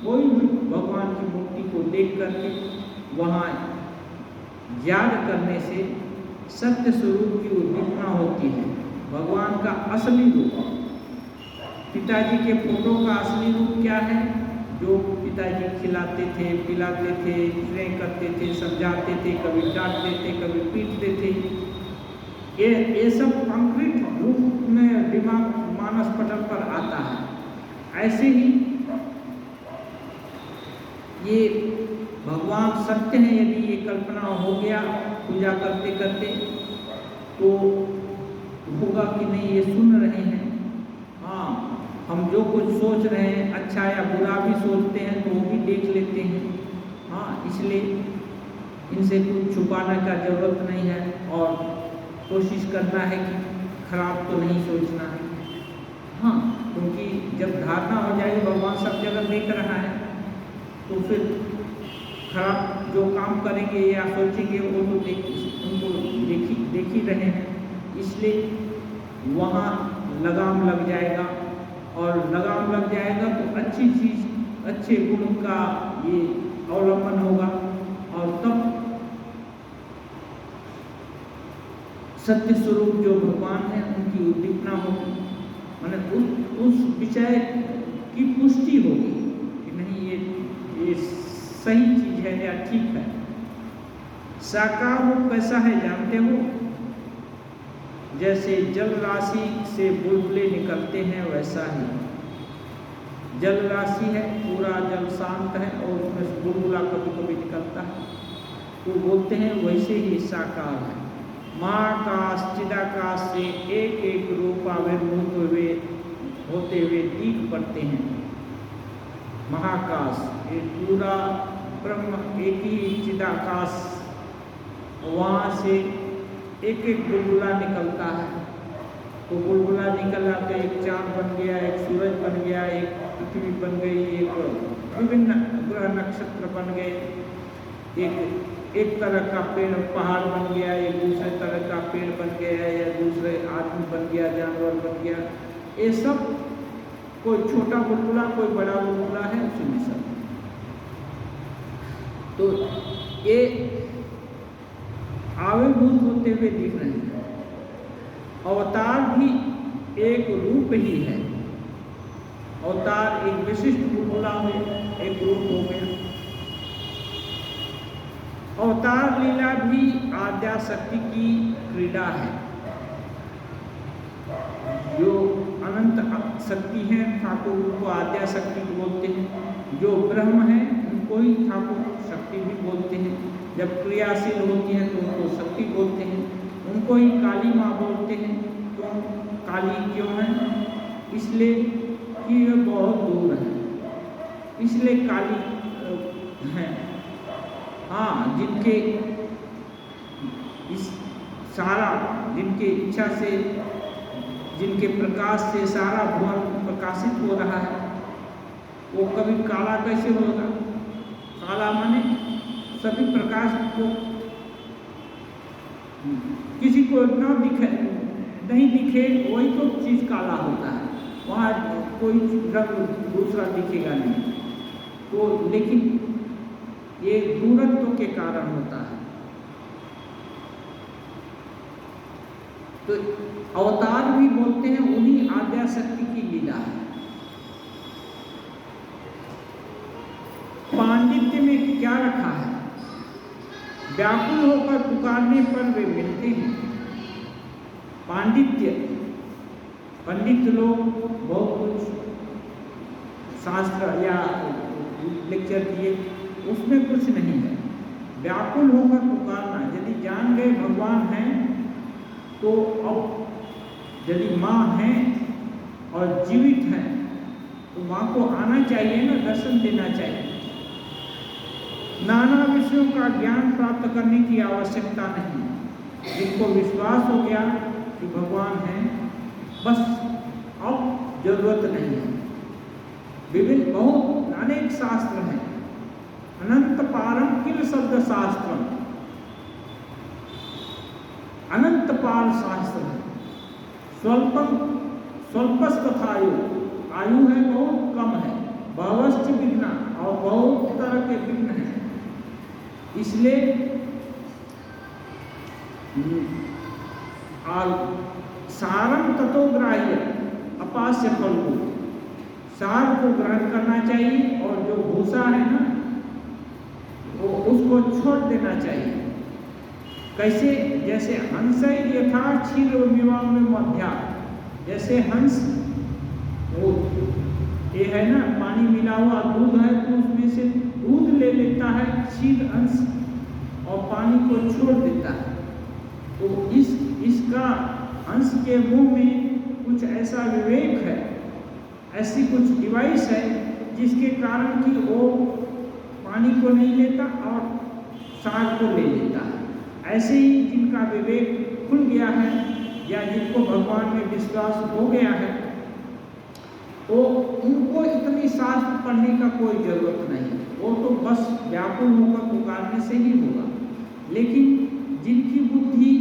कोई भी भगवान की मूर्ति को देख करके वहाँ याद करने से सत्य स्वरूप की उद्दीपना होती है। भगवान का असली रूप, पिताजी के फोटो का असली रूप क्या है? जो पिताजी खिलाते थे, पिलाते थे, स्नेह करते थे, समझाते थे, कभी डांटते थे, कभी पीटते थे। ये सब कंक्रीट रूप में दिमाग मानस पटल पर आता है। ऐसे ही ये भगवान सत्य है। यदि ये कल्पना हो गया पूजा करते करते, तो होगा कि नहीं ये सुन रहे हैं। हाँ, हम जो कुछ सोच रहे हैं, अच्छा या बुरा भी सोचते हैं, तो वो भी देख लेते हैं। हाँ, इसलिए इनसे कुछ छुपाने का जरूरत नहीं है, और कोशिश करना है कि खराब तो नहीं सोचना है। हाँ, क्योंकि जब धारणा हो जाएगी भगवान सब जगह देख रहा है, तो फिर खराब जो काम करेंगे या सोचेंगे वो तो उनको देख ही रहे हैं। इसलिए वहाँ लगाम लग जाएगा, और लगाम लग जाएगा तो अच्छी चीज़, अच्छे गुण का ये अवलंबन होगा, और तब सत्य स्वरूप जो भगवान है उनकी उद्दीपना होगी, माने उस विषय की पुष्टि होगी कि नहीं ये सही चीज है या ठीक है। साकार रूप कैसा है जानते हो? जैसे जल राशि से बुलबुले निकलते हैं, वैसा ही जल राशि है, पूरा जल शांत है, और उसमें से बुलबुला कभी कभी निकलता है, तो बोलते हैं वैसे ही साकार है। महाकाश चिदाकाश से एक एक रूप आविर्भूत होते हुए दिख पड़ते हैं। महाकाश ये पूरा ब्रह्म एक ही चिदाकाश, वहाँ से एक एक बुलबुला निकलता है। तो बुलबुला निकला तो एक चाँद बन गया, एक सूरज बन गया, एक पृथ्वी बन गई, एक विभिन्न ग्रह नक्षत्र बन गए, एक तरह का पेड़ पहाड़ बन गया, एक दूसरे तरह का पेड़ बन गया, या दूसरे आदमी बन गया, जानवर बन गया। ये सब कोई छोटा बुलबुला कोई बड़ा बुलबुला है, उसी में सब। तो ये आविर्भूत होते हुए दिख रहे हैं। अवतार भी एक रूप ही है। अवतार एक विशिष्ट बुलबुला में एक रूप हो गया। अवतार लीला भी आद्या शक्ति की क्रीड़ा है। जो अनंत शक्ति है ठाकुर को आद्या शक्ति बोलते हैं। जो ब्रह्म है उनको ही ठाकुर शक्ति भी बोलते हैं। जब क्रियाशील होती है तो उनको शक्ति बोलते हैं। उनको ही काली माँ बोलते हैं। क्यों काली क्यों है? इसलिए कि ये बहुत दूर है, इसलिए काली है। हाँ, जिनके इस सारा जिनके इच्छा से जिनके प्रकाश से सारा भुवन प्रकाशित हो रहा है, वो कभी काला कैसे होगा? काला माने सभी प्रकाश को किसी को नहीं दिखे वही तो चीज काला होता है, वहाँ कोई रंग दूसरा दिखेगा नहीं। तो लेकिन ये दूरत्व के कारण होता है। तो अवतार भी बोलते हैं उन्हीं आद्या शक्ति की लीला है। पांडित्य में क्या रखा है? व्याकुल होकर पुकारने पर वे मिलते हैं। पांडित्य, पंडित लोग बहुत कुछ शास्त्र या लेक्चर दिए, उसमें कुछ नहीं है। व्याकुल होकर पुकारना, यदि जान गए भगवान हैं तो अब यदि माँ हैं और जीवित हैं तो माँ को आना चाहिए ना, दर्शन देना चाहिए। नाना विषयों का ज्ञान प्राप्त करने की आवश्यकता नहीं। जिनको विश्वास हो गया कि भगवान हैं, बस अब जरूरत नहीं है। विभिन्न बहुत अनेक शास्त्र हैं। अनंत पारम किल शब्द शास्त्र, अनंत पार शास्त्र है। स्वल्पस्तथायु, आयु है बहुत कम है। बहुश्च विघ्न, और बहुत तरह के विघ्न हैं। इसलिए सारम ततोग्राह्य अपास्य फलगु, सार को ग्रहण करना चाहिए और जो भूसा है ना वो उसको छोड़ देना चाहिए। कैसे? जैसे हंस यथा क्षीर में मध्या, जैसे हंस वो ये है ना, पानी मिला हुआ दूध है तो उसमें से दूध ले लेता है क्षीर अंश और पानी को छोड़ देता है। तो इसका हंस के मुंह में कुछ ऐसा विवेक है, ऐसी कुछ डिवाइस है जिसके कारण कि वो पानी को नहीं लेता और सार को ले लेता है। ऐसे ही जिनका विवेक खुल गया है या जिनको भगवान में विश्वास हो गया है, तो उनको इतनी शास्त्र पढ़ने का कोई जरूरत नहीं, वो तो बस व्याकुल होकर पुकारने से ही होगा। लेकिन जिनकी बुद्धि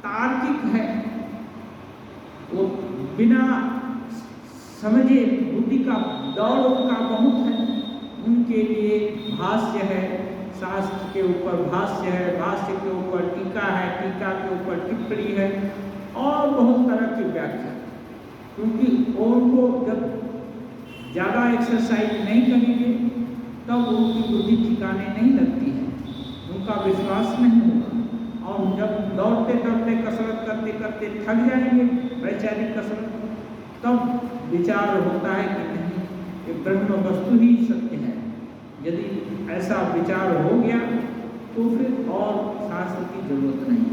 तार्किक है, वो बिना समझे बुद्धि का दौड़ उनका बहुत है, उनके लिए भाष्य है, शास्त्र के ऊपर भाष्य है, भाष्य के ऊपर टीका है, टीका के ऊपर टिप्पणी है और बहुत तरह की व्याख्या। क्योंकि उनको जब ज़्यादा एक्सरसाइज नहीं करेंगे तब उनकी बुद्धि ठिकाने नहीं लगती है, उनका विश्वास नहीं होगा। और जब दौड़ते दौड़ते कसरत करते करते थक जाएंगे, वैचारिक कसरत, तब विचार होता है कि नहीं, ये ब्रह्म वस्तु ही सत्य है। यदि ऐसा विचार हो गया तो फिर और शास्त्र की जरूरत नहीं।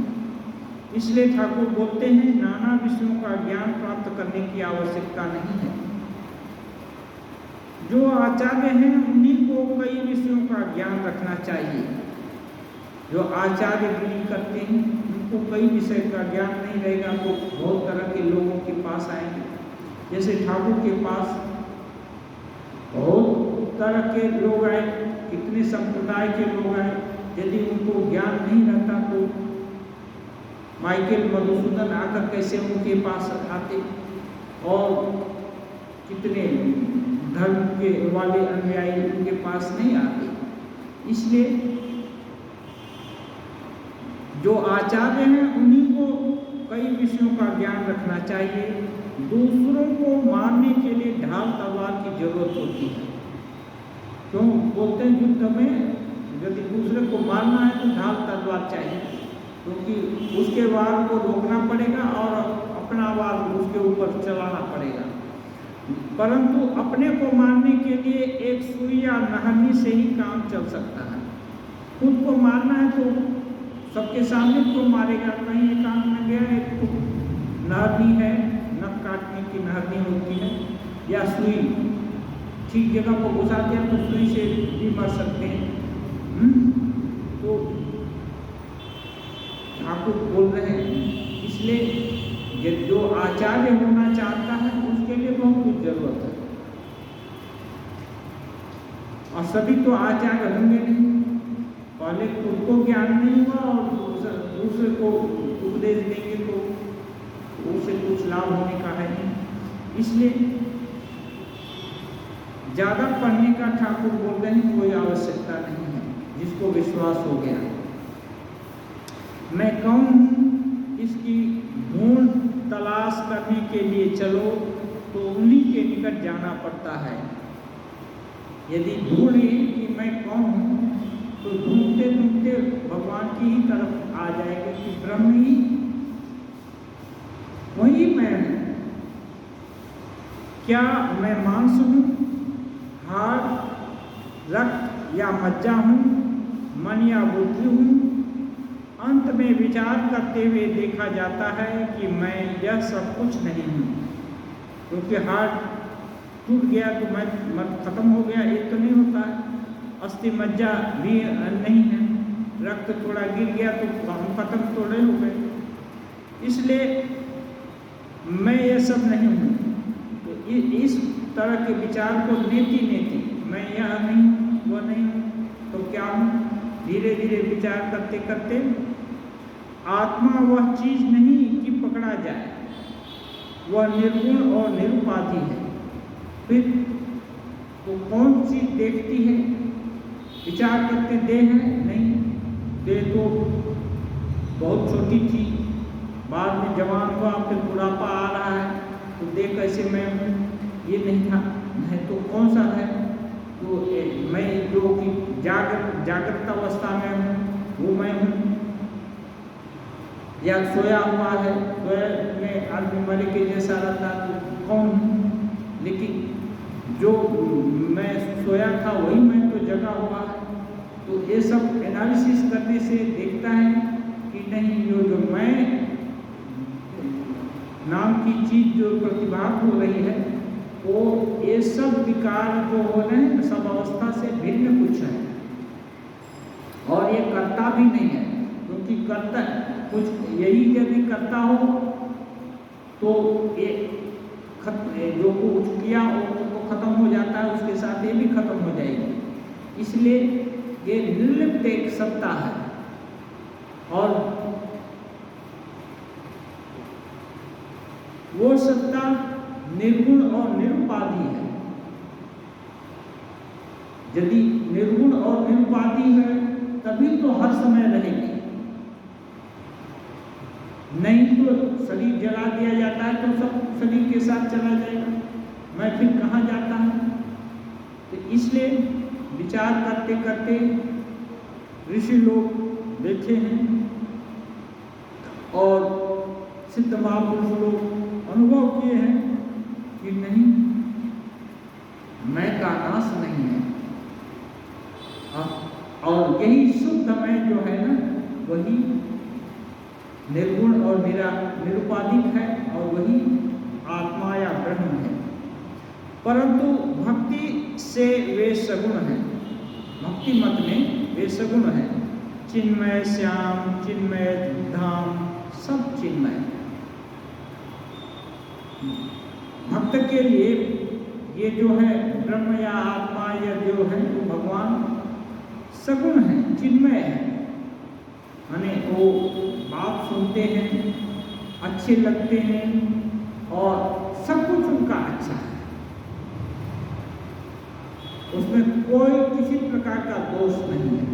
इसलिए ठाकुर बोलते हैं नाना विषयों का ज्ञान प्राप्त करने की आवश्यकता नहीं है। जो आचार्य हैं उन्हीं को कई विषयों का ज्ञान रखना चाहिए। जो आचार्य गिरी करते हैं उनको कई विषय का ज्ञान नहीं रहेगा तो बहुत तरह के लोगों के पास आएंगे। जैसे ठाकुर के पास बहुत तरह के लोग आए, कितने संप्रदाय के लोग आए, यदि उनको ज्ञान नहीं रहता तो माइकल मधुसूदन आकर कैसे उनके पास आते, और कितने धर्म के वाले अनुयायी उनके पास नहीं आते। इसलिए जो आचार्य हैं उन्हीं को कई विषयों का ज्ञान रखना चाहिए। दूसरों को मारने के लिए ढाल तलवार की जरूरत होती है। क्यों बोलते हैं युद्ध में यदि दूसरे को मारना है तो ढाल तलवार चाहिए, क्योंकि उसके वार को रोकना पड़ेगा और अपना वार उसके ऊपर चलाना पड़ेगा। परंतु अपने को मारने के लिए एक सुई या नहरनी से ही काम चल सकता है। खुद को मारना है तो सबके सामने तो मारेगा, कहीं एक काम में गया, एक तो नहरनी है, नख काटने की नहरनी होती है, या सुई ठीक जगह को घुसा दिया तो सुई से भी मर सकते हैं। तो ठाकुर बोल रहे हैं इसलिए ये जो आचार्य होना चाहता है उसके लिए बहुत कुछ जरूरत है, और सभी तो आचार्य होंगे नहीं। पहले खुद को ज्ञान नहीं हुआ और दूसरे को उपदेश देंगे तो उससे कुछ लाभ होने का है नहीं। इसलिए ज़्यादा पढ़ने का ठाकुर बोल रहे हैं कोई आवश्यकता नहीं है, जिसको विश्वास हो गया। मैं कहूँ इसकी ढूंढ तलाश करने के लिए चलो तो उन्हीं के निकट जाना पड़ता है। यदि ढूंढे कि मैं कौन हूँ तो ढूंढते ढूंढते भगवान की ही तरफ आ जाएगा कि ब्रह्म ही वही मैं हूँ। क्या मैं मांस हूँ, हाड़, रक्त या मज्जा हूँ, मन या बुद्धि हूँ? अंत में विचार करते हुए देखा जाता है कि मैं यह सब कुछ नहीं हूँ, क्योंकि हाड़ टूट गया तो मैं खत्म हो गया, ये तो नहीं होता है। अस्थि मज्जा भी नहीं है, रक्त थोड़ा गिर गया तो हम खत्म थोड़े हो गए। इसलिए मैं ये सब नहीं हूँ। तो इस तरह के विचार को नेति नेति मैं यह नहीं हूँ, वह नहीं हूँ, तो क्या हूँ? धीरे धीरे विचार करते करते आत्मा वह चीज नहीं कि पकड़ा जाए, वह निर्गुण और निरुपाधि है। फिर तो कौन चीज देखती है? विचार करते देह है? नहीं, देह तो बहुत छोटी थी, बाद में जवान हुआ, फिर बुढ़ापा आ रहा है, तो देह कैसे मैं हूँ? ये नहीं था, है तो कौन सा है? तो मैं जो कि जागृत अवस्था में हूँ वो मैं हूँ, या सोया हुआ है, सोया में आदमी मरे के जैसा रहता तो कौन हूँ? लेकिन जो मैं सोया था वही मैं तो जगा हुआ है। तो ये सब एनालिसिस करने से देखता है कि नहीं, जो मैं नाम की चीज जो प्रतिभात हो रही है वो ये सब विकार जो हो रहे हैं सब अवस्था से भिन्न कुछ है, और ये करता भी नहीं है, क्योंकि करता कुछ यही यदि करता हो तो ये जो कुछ किया वो खत्म हो जाता है, उसके साथ ये भी खत्म हो जाएगी। इसलिए ये निर्लिप्त एक सत्ता है, और वो सत्ता निर्गुण और निरुपाधि है। यदि निर्गुण और निरुपाधि है तभी तो हर समय रहेगी, नहीं तो शरीर जला दिया जाता है तो सब शरीर के साथ चला जाएगा, मैं फिर कहाँ जाता हूँ? तो इसलिए विचार करते करते ऋषि लोग बैठे हैं और सिद्ध महापुरुष लोग अनुभव किए हैं कि नहीं, मैं का नाश नहीं है, और यही शुद्ध मैं जो है ना वही निर्गुण और निरुपाधिक है, और वही आत्मा या ब्रह्म है। परंतु भक्ति से वे सगुण है, भक्ति मत में वे सगुण है। चिन्मय श्याम, चिन्मय धाम, सब चिन्मय। भक्त के लिए ये जो है ब्रह्म या आत्मा या जो है वो भगवान सगुण है, चिन्मय है। माने वो बात सुनते हैं, अच्छे लगते हैं, और सब कुछ उनका अच्छा है, उसमें कोई किसी प्रकार का दोष नहीं है।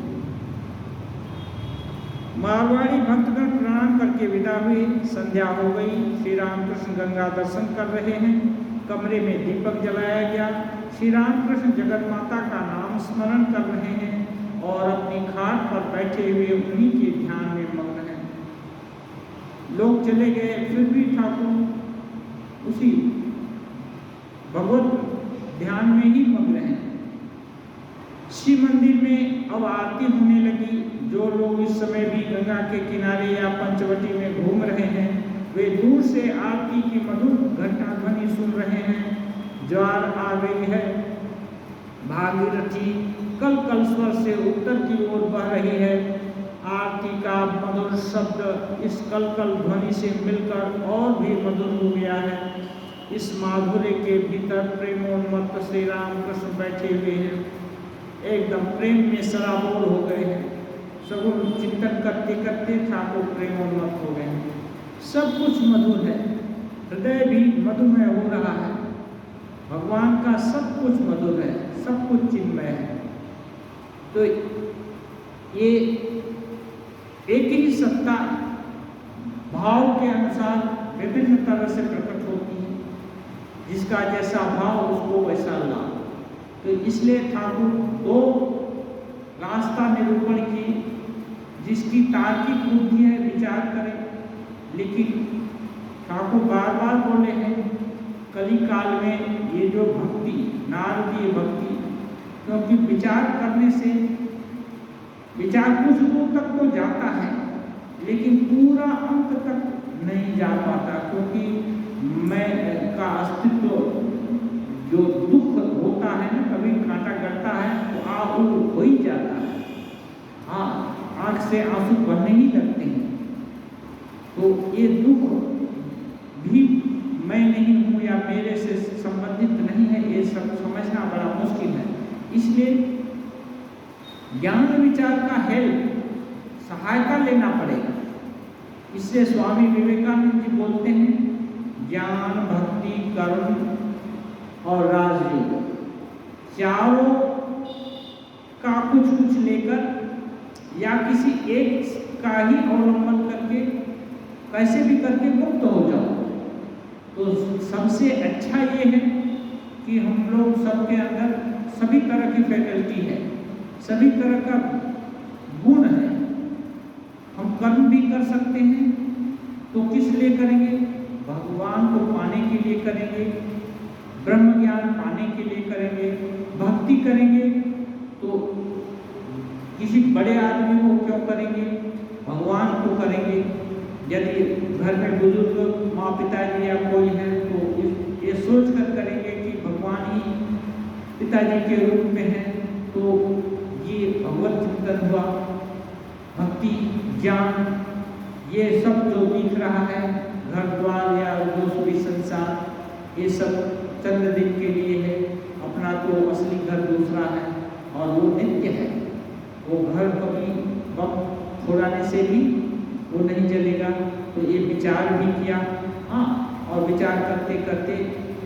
मारवाड़ी भक्तगण प्रणाम करके विदा हुए, संध्या हो गई। श्री रामकृष्ण गंगा दर्शन कर रहे हैं, कमरे में दीपक जलाया गया। श्री रामकृष्ण जगत माता का नाम स्मरण कर रहे हैं और अपनी खाट पर बैठे हुए उन्हीं के ध्यान में मग्न हैं। लोग चले गए, फिर भी ठाकुर उसी भगवत ध्यान में ही मग्न हैं। शिव मंदिर में अब आरती होने लगी। जो लोग इस समय भी गंगा के किनारे या पंचवटी में घूम रहे हैं वे दूर से आरती की मधुर घंटा ध्वनि सुन रहे हैं। ज्वार आ गई है, भागीरथी कल कल स्वर से उत्तर की ओर बह रही है। आरती का मधुर शब्द इस कलकल ध्वनि से मिलकर और भी मधुर हो गया है। इस माधुर्य के भीतर प्रेमोन्मत्त श्री राम कृष्ण बैठे हुए हैं, एकदम प्रेम में सराबोर हो गए हैं। सगुण चिंतन करते करते ठाकुर प्रेमोन्मत्त हो गए हैं। सब कुछ मधुर है, हृदय भी मधुमय हो रहा है। भगवान का सब कुछ मधुर है, सब कुछ चिन्मय है। तो ये एक ही सत्ता भाव के अनुसार विभिन्न तरह से प्रकट होती है, जिसका जैसा भाव उसको वैसा लाभ। तो इसलिए ठाकुर दो रास्ता निरूपण की, जिसकी तार्किक बुद्धि है विचार करें, लेकिन ठाकुर बार बार बोले हैं कली काल में ये जो भक्ति, नारदीय भक्ति, क्योंकि विचार करने से विचार कुछ दूर तक तो जाता है, लेकिन पूरा अंत तक नहीं जा पाता, क्योंकि मैं का अस्तित्व जो दुख होता है ना, कभी कांटा गड़ता है तो आहुल हो ही जाता है। हाँ, आंख से आंसू बहने ही लगते हैं। तो ये दुख भी मैं नहीं हूँ या मेरे से संबंधित नहीं है, ये सब समझना बड़ा मुश्किल है। इसलिए ज्ञान विचार का हेल्प, सहायता लेना पड़ेगा। इससे स्वामी विवेकानंद जी बोलते हैं ज्ञान, भक्ति, कर्म और राजयोग चारों का कुछ कुछ लेकर या किसी एक का ही अवलंबन करके कैसे भी करके मुक्त हो जाओ। तो सबसे अच्छा ये है कि हम लोग सबके अंदर सभी तरह की फैकल्टी है, सभी तरह का गुण है। हम कर्म भी कर सकते हैं, तो किस लिए करेंगे? भगवान को पाने के लिए करेंगे, ब्रह्म ज्ञान पाने के लिए करेंगे। भक्ति करेंगे तो किसी बड़े आदमी को क्यों करेंगे? भगवान को करेंगे। यदि घर में बुजुर्ग माँ पिताजी या कोई है तो ये सोच कर करेंगे कि भगवान ही पिताजी के रूप में है, तो ये भगवत चिंतन हुआ। भक्ति, ज्ञान, ये सब जो दिख रहा है, घर द्वार या जो भी संसार, ये सब चंद दिन के लिए है। अपना तो असली घर दूसरा है और वो नित्य है। वो घर कभी वक्त छोड़ाने से भी वो नहीं जलेगा। तो ये विचार भी किया। हाँ, और विचार करते करते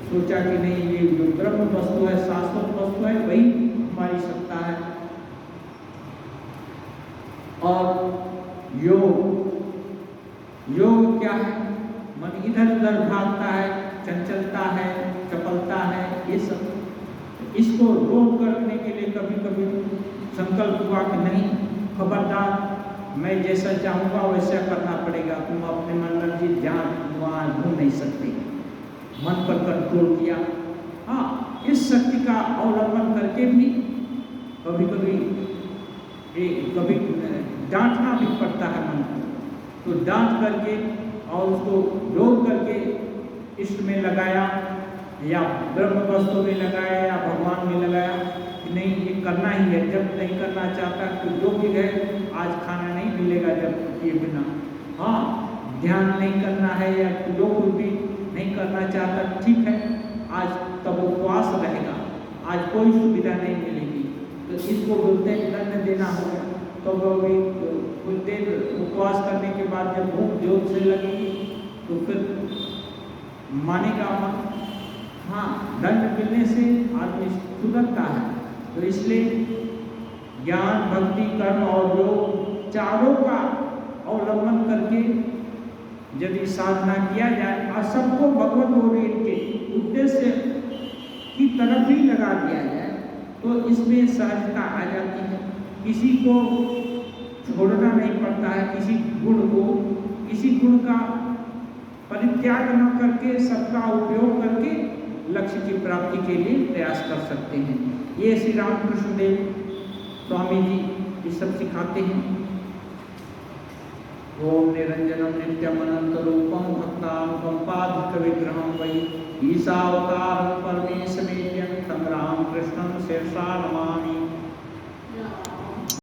सोचा कि नहीं, ये जो ब्रह्म वस्तु है, शाश्वत वस्तु है, वही हमारी सत्ता है। और योग क्या है? मन इधर उधर भागता है, चंचलता है, चपलता है, ये सब। इसको रोक करने के लिए कभी कभी संकल्प हुआ कि नहीं, खबरदार, मैं जैसा चाहूँगा वैसा करना पड़ेगा। तुम अपने मन मर्जी जहाँ वहाँ घूम नहीं सकते। मन पर कंट्रोल किया। हाँ, इस शक्ति का अवलंबन करके भी कभी कभी डांटना भी पड़ता है मन को। तो डांट करके और उसको रोक करके इष्ट में लगाया या ब्रह्म वस्तु में लगाया या भगवान में लगाया कि नहीं, ये करना ही है। जब नहीं करना चाहता तो जो भी है, आज खाना नहीं मिलेगा जब ये बिना। हाँ, ध्यान नहीं करना है या जो कुछ भी नहीं करना चाहता, ठीक है, आज तब उपवास रहेगा, आज कोई सुविधा नहीं मिलेगी, तो इसको बोलते हैं दंड देना होगा। तो वो भी कुछ देर उपवास करने के बाद जब भूख जोर से लगेगी तो फिर मानेगा मन। हाँ, दंड मिलने से आदमी सुधरता है। तो इसलिए ज्ञान, भक्ति, कर्म और योग चारों का अवलंबन करके यदि साधना किया जाए और सबको भगवत ओरिएंटेड उद्देश्य की तरफ ही लगा दिया जाए, तो इसमें सहजता आ जाती है। किसी को छोड़ना नहीं पड़ता है, किसी गुण का परित्याग न करके सबका उपयोग करके लक्ष्य की प्राप्ति के लिए प्रयास कर सकते हैं। ये श्री रामकृष्ण देव स्वामी जी ये सब सिखाते हैं। ओम निरंजनम नित्यम अनंत रूपम भक्तानुपम पाद विग्रहम वै ईशावतारं परमेशमेत्यं तं रामकृष्णं शिरसा नमामि।